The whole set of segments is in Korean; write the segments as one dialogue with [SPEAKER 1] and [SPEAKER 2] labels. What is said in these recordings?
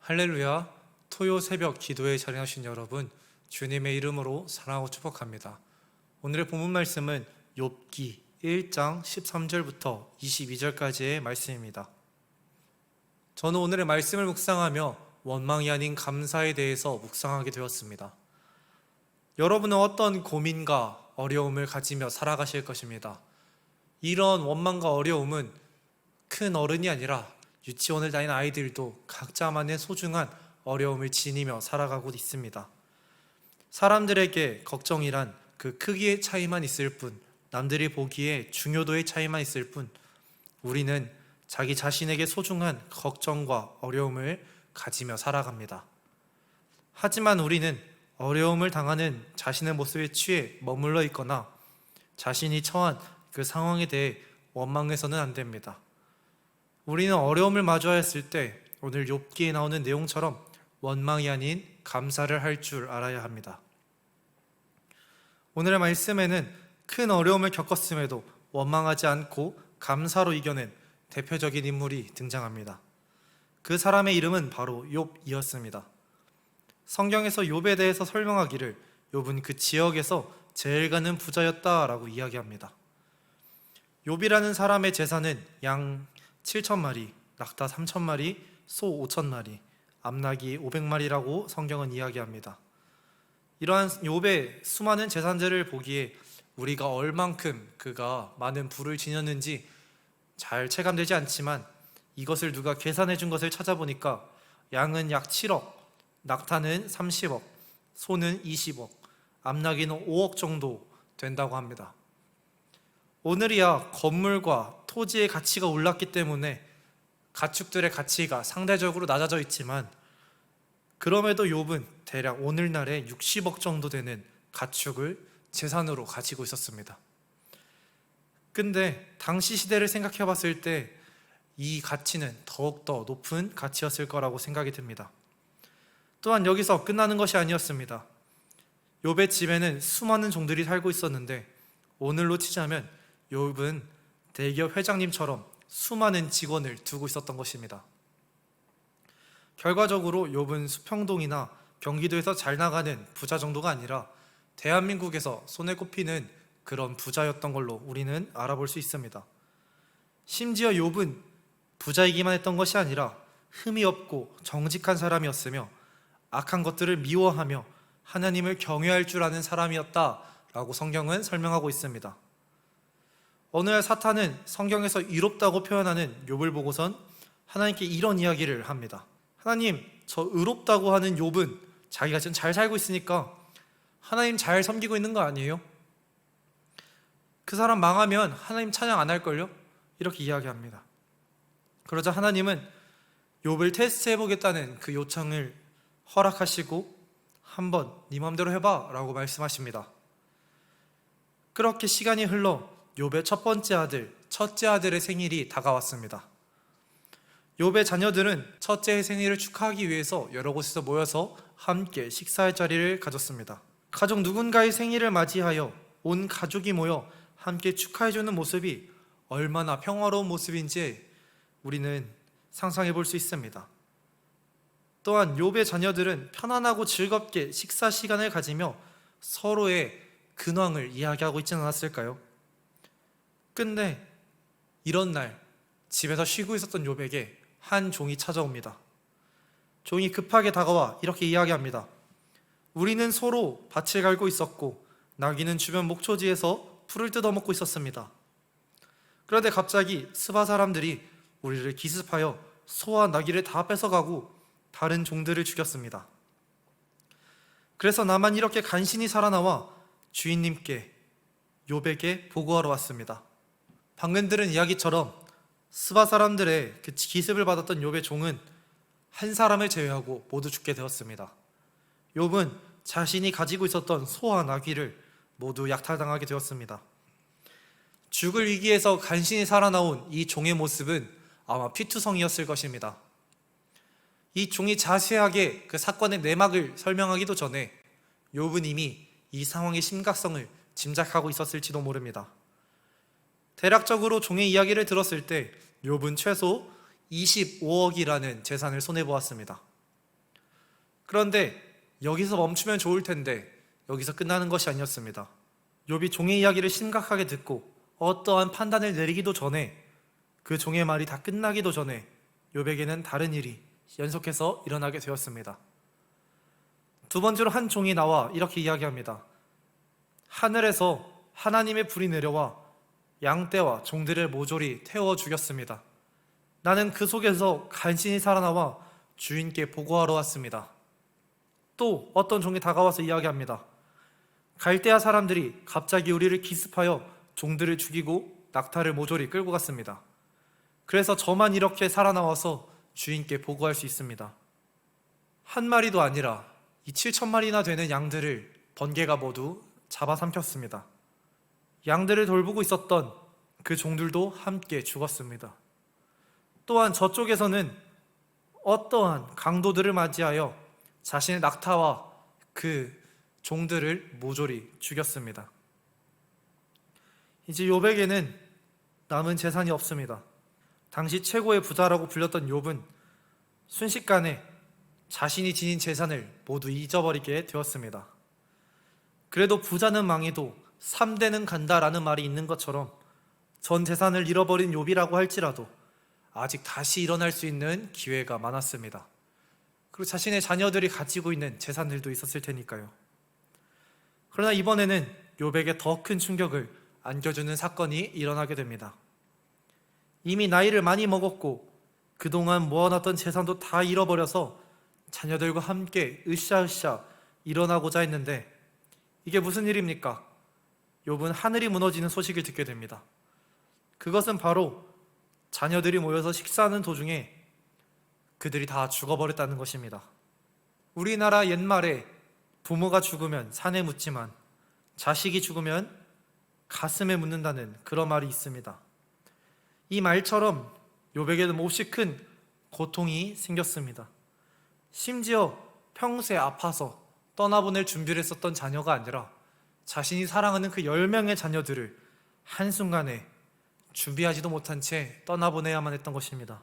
[SPEAKER 1] 할렐루야. 토요 새벽 기도에 자리하신 여러분, 주님의 이름으로 사랑하고 축복합니다. 오늘의 본문 말씀은 욥기 1장 13절부터 22절까지의 말씀입니다. 저는 오늘의 말씀을 묵상하며 원망이 아닌 감사에 대해서 묵상하게 되었습니다. 여러분은 어떤 고민과 어려움을 가지며 살아가실 것입니다. 이런 원망과 어려움은 큰 어른이 아니라 유치원을 다니는 아이들도 각자만의 소중한 어려움을 지니며 살아가고 있습니다. 사람들에게 걱정이란 그 크기의 차이만 있을 뿐, 남들이 보기에 중요도의 차이만 있을 뿐, 우리는 자기 자신에게 소중한 걱정과 어려움을 가지며 살아갑니다. 하지만 우리는 어려움을 당하는 자신의 모습에 취해 머물러 있거나 자신이 처한 그 상황에 대해 원망해서는 안 됩니다. 우리는 어려움을 마주하였을 때 오늘 욥기에 나오는 내용처럼 원망이 아닌 감사를 할 줄 알아야 합니다. 오늘의 말씀에는 큰 어려움을 겪었음에도 원망하지 않고 감사로 이겨낸 대표적인 인물이 등장합니다. 그 사람의 이름은 바로 욥이었습니다. 성경에서 욥에 대해서 설명하기를 욥은 그 지역에서 제일 가는 부자였다라고 이야기합니다. 욥이라는 사람의 재산은 양 7,000마리, 낙타 3,000마리, 소 5,000마리, 암나귀 500마리라고 성경은 이야기합니다. 이러한 욥의 수많은 재산들을 보기에 우리가 얼만큼 그가 많은 부를 지녔는지 잘 체감되지 않지만 이것을 누가 계산해 준 것을 찾아보니까 양은 약 7억, 낙타는 30억, 소는 20억, 암나귀는 5억 정도 된다고 합니다. 오늘이야 건물과 토지의 가치가 올랐기 때문에 가축들의 가치가 상대적으로 낮아져 있지만 그럼에도 욥은 대략 오늘날에 60억 정도 되는 가축을 재산으로 가지고 있었습니다. 근데 당시 시대를 생각해 봤을 때 이 가치는 더욱더 높은 가치였을 거라고 생각이 듭니다. 또한 여기서 끝나는 것이 아니었습니다. 욥의 집에는 수많은 종들이 살고 있었는데 오늘로 치자면 욥은 대기업 회장님처럼 수많은 직원을 두고 있었던 것입니다. 결과적으로 욥은 수평동이나 경기도에서 잘 나가는 부자 정도가 아니라 대한민국에서 손에 꼽히는 그런 부자였던 걸로 우리는 알아볼 수 있습니다. 심지어 욥은 부자이기만 했던 것이 아니라 흠이 없고 정직한 사람이었으며 악한 것들을 미워하며 하나님을 경외할 줄 아는 사람이었다라고 성경은 설명하고 있습니다. 어느 날 사탄은 성경에서 의롭다고 표현하는 욥을 보고선 하나님께 이런 이야기를 합니다. 하나님, 저 의롭다고 하는 욥은 자기가 지금 잘 살고 있으니까 하나님 잘 섬기고 있는 거 아니에요? 그 사람 망하면 하나님 찬양 안 할걸요? 이렇게 이야기합니다. 그러자 하나님은 욥을 테스트해보겠다는 그 요청을 허락하시고 한번 네 마음대로 해봐 라고 말씀하십니다. 그렇게 시간이 흘러 욥의 첫 번째 아들, 첫째 아들의 생일이 다가왔습니다. 욥의 자녀들은 첫째의 생일을 축하하기 위해서 여러 곳에서 모여서 함께 식사할 자리를 가졌습니다. 가족 누군가의 생일을 맞이하여 온 가족이 모여 함께 축하해주는 모습이 얼마나 평화로운 모습인지 우리는 상상해 볼 수 있습니다. 또한 욥의 자녀들은 편안하고 즐겁게 식사 시간을 가지며 서로의 근황을 이야기하고 있지는 않았을까요? 근데 이런 날 집에서 쉬고 있었던 욥에게 한 종이 찾아옵니다. 종이 급하게 다가와 이렇게 이야기합니다. 우리는 서로 밭을 갈고 있었고 나귀는 주변 목초지에서 풀을 뜯어먹고 있었습니다. 그런데 갑자기 스바 사람들이 우리를 기습하여 소와 나귀를 다 뺏어가고 다른 종들을 죽였습니다. 그래서 나만 이렇게 간신히 살아나와 주인님께 욥에게 보고하러 왔습니다. 방금 들은 이야기처럼 스바 사람들의 그 기습을 받았던 욥의 종은 한 사람을 제외하고 모두 죽게 되었습니다. 욥은 자신이 가지고 있었던 소와 나귀를 모두 약탈당하게 되었습니다. 죽을 위기에서 간신히 살아나온 이 종의 모습은 아마 피투성이었을 것입니다. 이 종이 자세하게 그 사건의 내막을 설명하기도 전에 욥은 이미 이 상황의 심각성을 짐작하고 있었을지도 모릅니다. 대략적으로 종의 이야기를 들었을 때 욥은 최소 25억이라는 재산을 손해보았습니다. 그런데 여기서 멈추면 좋을 텐데 여기서 끝나는 것이 아니었습니다. 욥이 종의 이야기를 심각하게 듣고 어떠한 판단을 내리기도 전에, 그 종의 말이 다 끝나기도 전에 욥에게는 다른 일이 연속해서 일어나게 되었습니다. 두 번째로 한 종이 나와 이렇게 이야기합니다. 하늘에서 하나님의 불이 내려와 양떼와 종들을 모조리 태워 죽였습니다. 나는 그 속에서 간신히 살아나와 주인께 보고하러 왔습니다. 또 어떤 종이 다가와서 이야기합니다. 갈대아 사람들이 갑자기 우리를 기습하여 종들을 죽이고 낙타를 모조리 끌고 갔습니다. 그래서 저만 이렇게 살아나와서 주인께 보고할 수 있습니다. 한 마리도 아니라 이 7,000마리나 되는 양들을 번개가 모두 잡아삼켰습니다. 양들을 돌보고 있었던 그 종들도 함께 죽었습니다. 또한 저쪽에서는 어떠한 강도들을 맞이하여 자신의 낙타와 그 종들을 모조리 죽였습니다. 이제 욥에게는 남은 재산이 없습니다. 당시 최고의 부자라고 불렸던 욥은 순식간에 자신이 지닌 재산을 모두 잊어버리게 되었습니다. 그래도 부자는 망해도 3대는 간다라는 말이 있는 것처럼 전 재산을 잃어버린 욥이라고 할지라도 아직 다시 일어날 수 있는 기회가 많았습니다. 그리고 자신의 자녀들이 가지고 있는 재산들도 있었을 테니까요. 그러나 이번에는 욥에게 더 큰 충격을 안겨주는 사건이 일어나게 됩니다. 이미 나이를 많이 먹었고 그동안 모아놨던 재산도 다 잃어버려서 자녀들과 함께 으쌰으쌰 일어나고자 했는데 이게 무슨 일입니까? 욥은 하늘이 무너지는 소식을 듣게 됩니다. 그것은 바로 자녀들이 모여서 식사하는 도중에 그들이 다 죽어버렸다는 것입니다. 우리나라 옛말에 부모가 죽으면 산에 묻지만 자식이 죽으면 가슴에 묻는다는 그런 말이 있습니다. 이 말처럼 욥에게는 몹시 큰 고통이 생겼습니다. 심지어 평소에 아파서 떠나보낼 준비를 했었던 자녀가 아니라 자신이 사랑하는 그 10명의 자녀들을 한순간에 준비하지도 못한 채 떠나보내야만 했던 것입니다.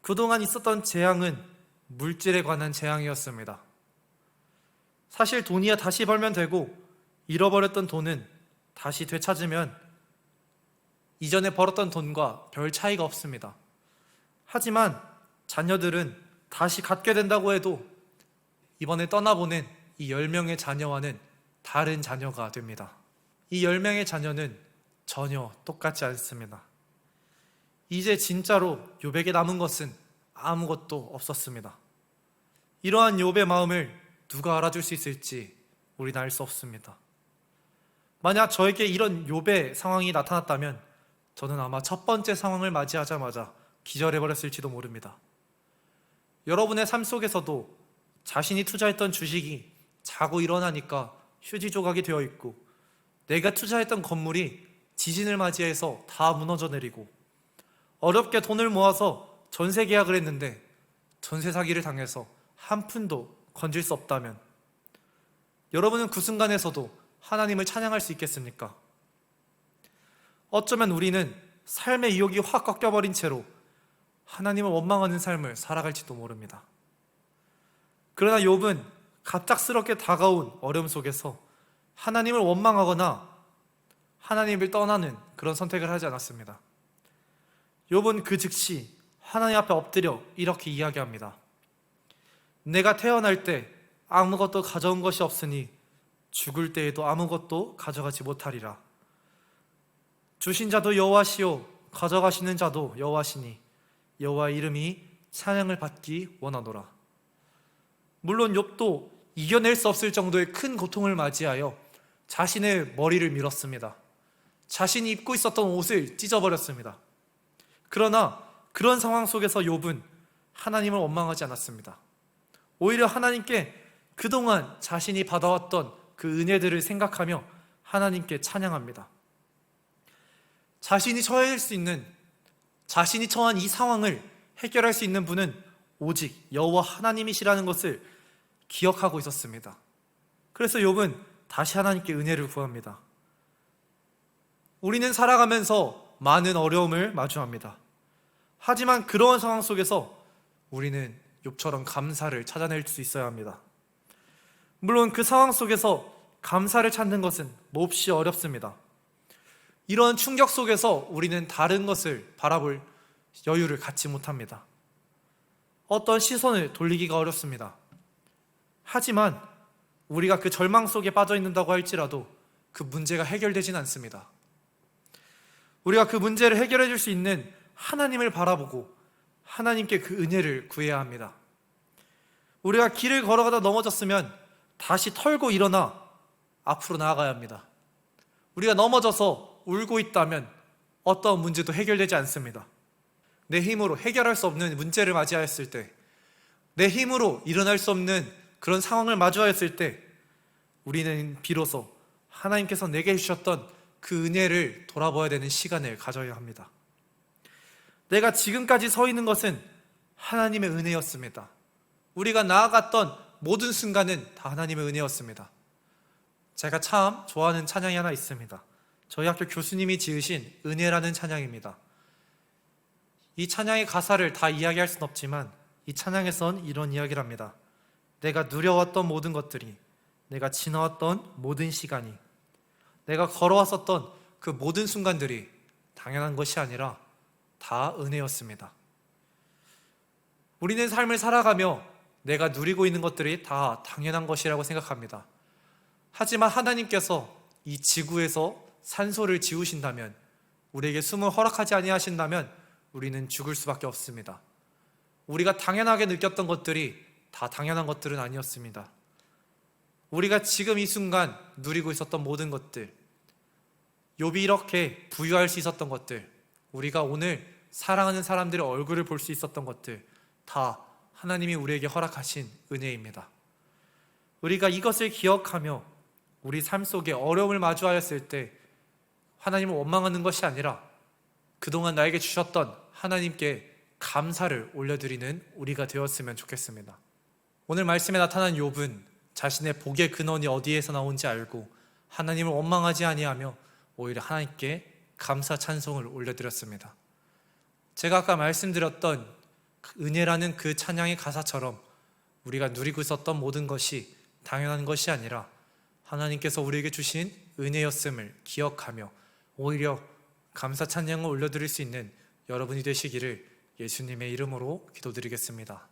[SPEAKER 1] 그동안 있었던 재앙은 물질에 관한 재앙이었습니다. 사실 돈이야 다시 벌면 되고 잃어버렸던 돈은 다시 되찾으면 이전에 벌었던 돈과 별 차이가 없습니다. 하지만 자녀들은 다시 갖게 된다고 해도 이번에 떠나보낸 이 10명의 자녀와는 다른 자녀가 됩니다. 이 10명의 자녀는 전혀 똑같지 않습니다. 이제 진짜로 욥에게 남은 것은 아무것도 없었습니다. 이러한 욥의 마음을 누가 알아줄 수 있을지 우리는 알 수 없습니다. 만약 저에게 이런 욥의 상황이 나타났다면 저는 아마 첫 번째 상황을 맞이하자마자 기절해버렸을지도 모릅니다. 여러분의 삶 속에서도 자신이 투자했던 주식이 자고 일어나니까 휴지 조각이 되어 있고 내가 투자했던 건물이 지진을 맞이해서 다 무너져 내리고 어렵게 돈을 모아서 전세 계약을 했는데 전세 사기를 당해서 한 푼도 건질 수 없다면 여러분은 그 순간에서도 하나님을 찬양할 수 있겠습니까? 어쩌면 우리는 삶의 유혹이 확 꺾여버린 채로 하나님을 원망하는 삶을 살아갈지도 모릅니다. 그러나 욥은 갑작스럽게 다가온 어려움 속에서 하나님을 원망하거나 하나님을 떠나는 그런 선택을 하지 않았습니다. 욥은 그 즉시 하나님 앞에 엎드려 이렇게 이야기합니다. 내가 태어날 때 아무것도 가져온 것이 없으니 죽을 때에도 아무것도 가져가지 못하리라. 주신 자도 여호와시요 가져가시는 자도 여호와시니 여호와의 이름이 찬양을 받기 원하노라. 물론 욥도 이겨낼 수 없을 정도의 큰 고통을 맞이하여 자신의 머리를 밀었습니다. 자신이 입고 있었던 옷을 찢어버렸습니다. 그러나 그런 상황 속에서 욥은 하나님을 원망하지 않았습니다. 오히려 하나님께 그동안 자신이 받아왔던 그 은혜들을 생각하며 하나님께 찬양합니다. 자신이 처한 이 상황을 해결할 수 있는 분은 오직 여호와 하나님이시라는 것을 기억하고 있었습니다. 그래서 욥은 다시 하나님께 은혜를 구합니다. 우리는 살아가면서 많은 어려움을 마주합니다. 하지만 그러한 상황 속에서 우리는 욥처럼 감사를 찾아낼 수 있어야 합니다. 물론 그 상황 속에서 감사를 찾는 것은 몹시 어렵습니다. 이런 충격 속에서 우리는 다른 것을 바라볼 여유를 갖지 못합니다. 어떤 시선을 돌리기가 어렵습니다. 하지만 우리가 그 절망 속에 빠져 있는다고 할지라도 그 문제가 해결되진 않습니다. 우리가 그 문제를 해결해 줄 수 있는 하나님을 바라보고 하나님께 그 은혜를 구해야 합니다. 우리가 길을 걸어가다 넘어졌으면 다시 털고 일어나 앞으로 나아가야 합니다. 우리가 넘어져서 울고 있다면 어떤 문제도 해결되지 않습니다. 내 힘으로 해결할 수 없는 문제를 맞이하였을 때, 내 힘으로 일어날 수 없는 그런 상황을 마주하였을 때 우리는 비로소 하나님께서 내게 주셨던 그 은혜를 돌아봐야 되는 시간을 가져야 합니다. 내가 지금까지 서 있는 것은 하나님의 은혜였습니다. 우리가 나아갔던 모든 순간은 다 하나님의 은혜였습니다. 제가 참 좋아하는 찬양이 하나 있습니다. 저희 학교 교수님이 지으신 은혜라는 찬양입니다. 이 찬양의 가사를 다 이야기할 수는 없지만 이 찬양에선 이런 이야기를 합니다. 내가 누려왔던 모든 것들이, 내가 지나왔던 모든 시간이, 내가 걸어왔었던 그 모든 순간들이 당연한 것이 아니라 다 은혜였습니다. 우리는 삶을 살아가며 내가 누리고 있는 것들이 다 당연한 것이라고 생각합니다. 하지만 하나님께서 이 지구에서 산소를 지우신다면, 우리에게 숨을 허락하지 아니하신다면 우리는 죽을 수밖에 없습니다. 우리가 당연하게 느꼈던 것들이 다 당연한 것들은 아니었습니다. 우리가 지금 이 순간 누리고 있었던 모든 것들, 욥이 이렇게 부유할 수 있었던 것들, 우리가 오늘 사랑하는 사람들의 얼굴을 볼 수 있었던 것들, 다 하나님이 우리에게 허락하신 은혜입니다. 우리가 이것을 기억하며 우리 삶 속에 어려움을 마주하였을 때 하나님을 원망하는 것이 아니라 그동안 나에게 주셨던 하나님께 감사를 올려드리는 우리가 되었으면 좋겠습니다. 오늘 말씀에 나타난 욥은 자신의 복의 근원이 어디에서 나온지 알고 하나님을 원망하지 아니하며 오히려 하나님께 감사 찬송을 올려드렸습니다. 제가 아까 말씀드렸던 은혜라는 그 찬양의 가사처럼 우리가 누리고 있었던 모든 것이 당연한 것이 아니라 하나님께서 우리에게 주신 은혜였음을 기억하며 오히려 감사 찬양을 올려드릴 수 있는 여러분이 되시기를 예수님의 이름으로 기도드리겠습니다.